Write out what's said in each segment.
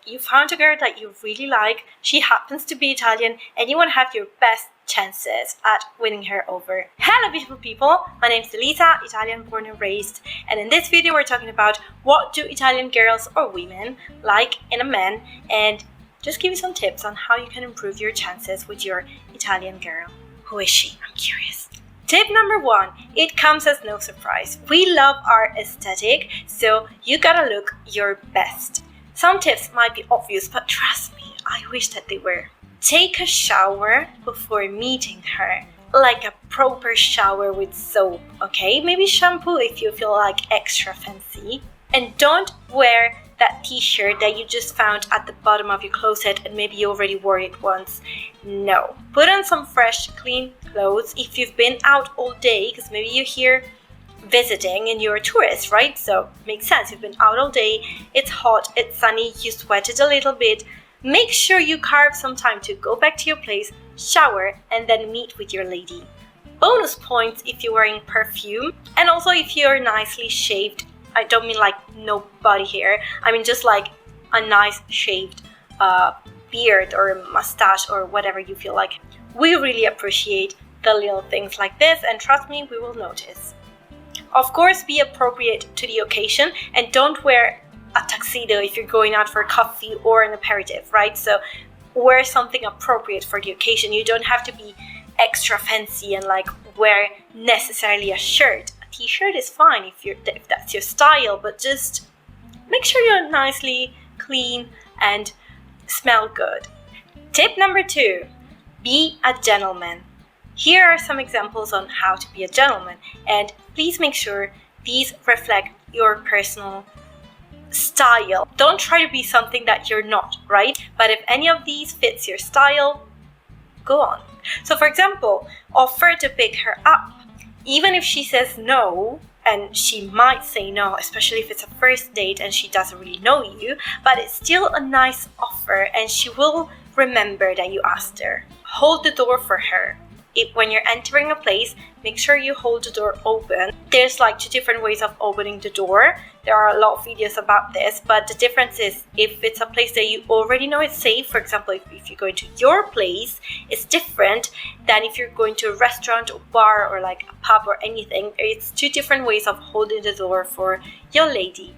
you found a girl that you really like, she happens to be Italian, and you want to have your best chances at winning her over. Hello beautiful people, my name is Elisa, Italian born and raised, and in this video we're talking about what do Italian girls or women like in a man, and just give you some tips on how you can improve your chances with your Italian girl. Who is she? I'm curious. Tip number 1, it comes as no surprise. We love our aesthetic, so you gotta look your best. Some tips might be obvious, but trust me, I wish that they were. Take a shower before meeting her, like a proper shower with soap, okay? Maybe shampoo if you feel like extra fancy. And don't wear that t-shirt that you just found at the bottom of your closet and maybe you already wore it once. No. Put on some fresh, clean clothes if you've been out all day, because maybe you're here visiting and you're a tourist, right? So makes sense. You've been out all day, it's hot, it's sunny, you sweated a little bit. Make sure you carve some time to go back to your place, shower, and then meet with your lady. Bonus points if you're wearing perfume, and also if you're nicely shaved. I don't mean like no body hair, I mean just like a nice shaved beard or mustache or whatever you feel like. We really appreciate the little things like this, and trust me, we will notice. Of course, be appropriate to the occasion and don't wear a tuxedo if you're going out for coffee or an aperitif, right? So wear something appropriate for the occasion. You don't have to be extra fancy and like wear necessarily a shirt. A t-shirt is fine if that's your style, but just make sure you're nicely clean and smell good. Tip number 2, be a gentleman. Here are some examples on how to be a gentleman, and please make sure these reflect your personal style. Don't try to be something that you're not, right? But if any of these fits your style, go on. So for example, offer to pick her up. Even if she says no, and she might say no, especially if it's a first date and she doesn't really know you, but it's still a nice offer and she will remember that you asked her. Hold the door for her. When you're entering a place, make sure you hold the door open. There's like 2 different ways of opening the door. There are a lot of videos about this, but the difference is if it's a place that you already know is safe, for example, if you're going to your place, it's different than if you're going to a restaurant or bar or like a pub or anything. It's 2 different ways of holding the door for your lady.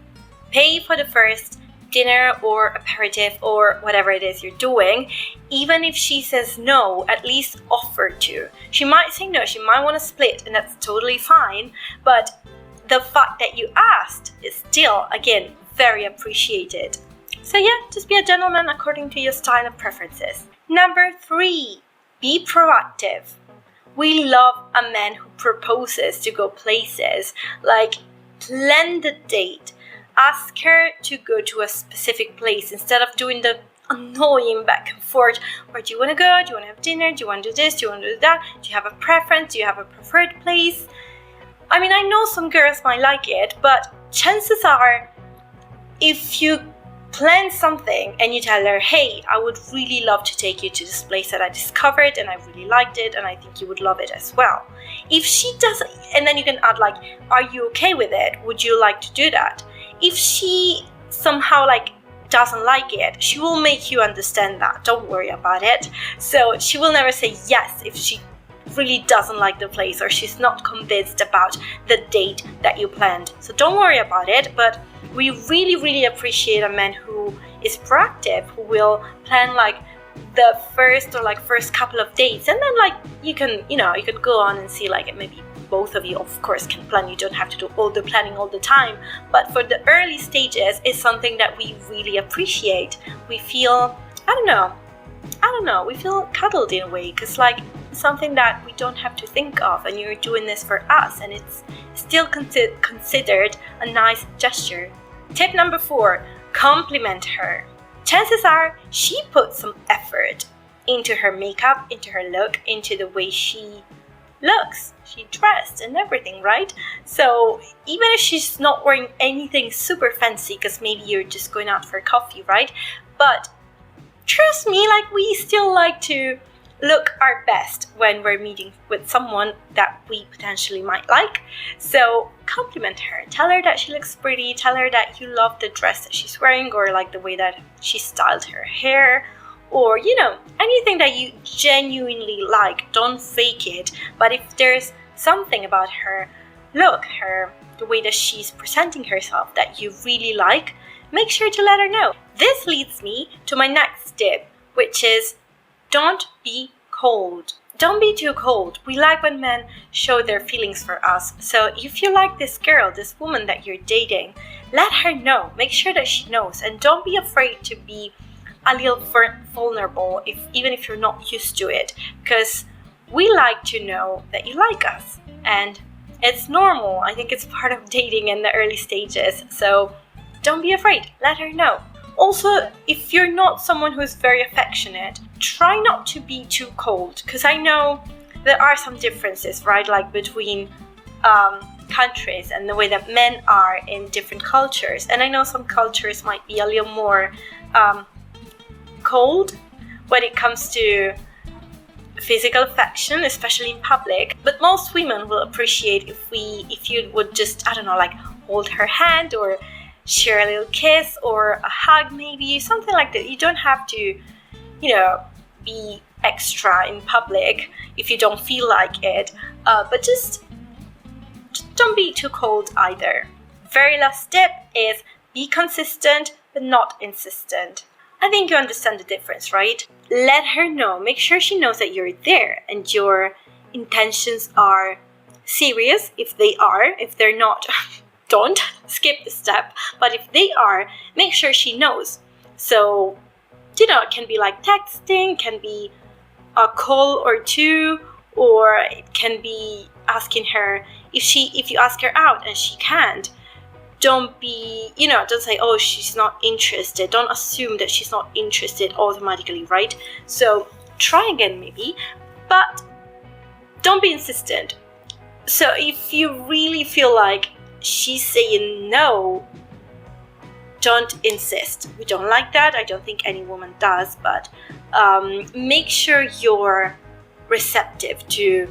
Pay for the first dinner or aperitif or whatever it is you're doing. Even if she says no, at least offer to. She might say no, she might want to split, and that's totally fine, but the fact that you asked is still, again, very appreciated. So yeah, just be a gentleman according to your style and preferences. Number 3, be proactive. We love a man who proposes to go places, like plan the date. Ask her to go to a specific place instead of doing the annoying back and forth. Where do you want to go? Do you want to have dinner? Do you want to do this? Do you want to do that? Do you have a preference? Do you have a preferred place? I mean, I know some girls might like it, but chances are if you plan something and you tell her, hey, I would really love to take you to this place that I discovered and I really liked it and I think you would love it as well. If she doesn't, and then you can add like, are you okay with it? Would you like to do that? If she somehow like doesn't like it, she will make you understand that. Don't worry about it. So she will never say yes if she really doesn't like the place or she's not convinced about the date that you planned. So don't worry about it, but we really appreciate a man who is proactive, who will plan like the first couple of dates, and then like you can go on and see like maybe both of you of course can plan. You don't have to do all the planning all the time, but for the early stages it's something that we really appreciate. We feel we feel cuddled in a way, because like it's something that we don't have to think of, and you're doing this for us, and it's still considered a nice gesture. Tip number 4, compliment her. Chances are she put some effort into her makeup, into her look, into the way she looks, she dressed and everything, right? So even if she's not wearing anything super fancy, because maybe you're just going out for coffee, right? But trust me, like we still like to look our best when we're meeting with someone that we potentially might like. So compliment her. Tell her that she looks pretty. Tell her that you love the dress that she's wearing, or like the way that she styled her hair, or anything that you genuinely like. Don't fake it. But if there's something about her look, the way that she's presenting herself that you really like, make sure to let her know. This leads me to my next tip, which is don't be cold. Don't be too cold. We like when men show their feelings for us. So if you like this girl, this woman that you're dating, let her know. Make sure that she knows. And don't be afraid to be a little vulnerable, even if you're not used to it. Because we like to know that you like us. And it's normal. I think it's part of dating in the early stages. So don't be afraid. Let her know. Also, if you're not someone who's very affectionate, try not to be too cold, because I know there are some differences, right? Like between countries and the way that men are in different cultures. And I know some cultures might be a little more cold when it comes to physical affection, especially in public. But most women will appreciate if you would just, I don't know, like hold her hand or share a little kiss or a hug, maybe something like that. You don't have to, be extra in public if you don't feel like it. But just don't be too cold either. Very last tip is be consistent but not insistent. I think you understand the difference, right? Let her know. Make sure she knows that you're there and your intentions are serious. If they are, if they're not, don't skip the step. But if they are, make sure she knows. So, it can be like texting, can be a call or two, or it can be asking her if you ask her out and she can't. Don't say, oh, she's not interested. Don't assume that she's not interested automatically, right? So try again maybe, but don't be insistent. So if you really feel like she's saying no, don't insist. We don't like that. I don't think any woman does, but make sure you're receptive to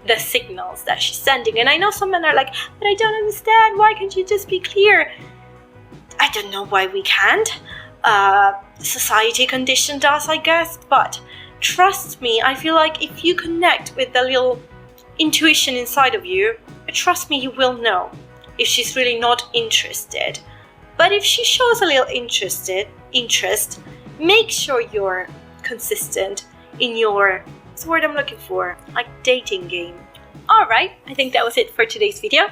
the signals that she's sending. And I know some men are like, but I don't understand. Why can't you just be clear? I don't know why we can't. Society conditioned us, I guess. But trust me, I feel like if you connect with the little intuition inside of you, trust me, you will know if she's really not interested. But if she shows a little interest, make sure you're consistent in your, what's the word I'm looking for, like dating game. Alright, I think that was it for today's video.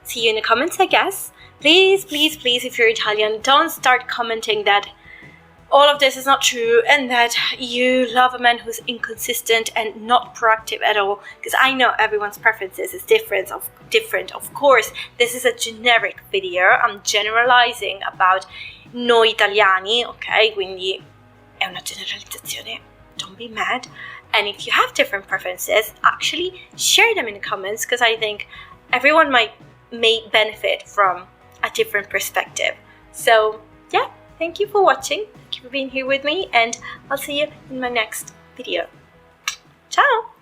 See you in the comments, I guess. Please, please, please, if you're Italian, don't start commenting that all of this is not true and that you love a man who's inconsistent and not proactive at all, because I know everyone's preferences is different. Of course, this is a generic video. I'm generalizing about noi italiani, ok? Quindi è una generalizzazione. Don't be mad. And if you have different preferences, actually share them in the comments, because I think everyone may benefit from a different perspective. So yeah, thank you for watching. Thank you for being here with me, and I'll see you in my next video. Ciao!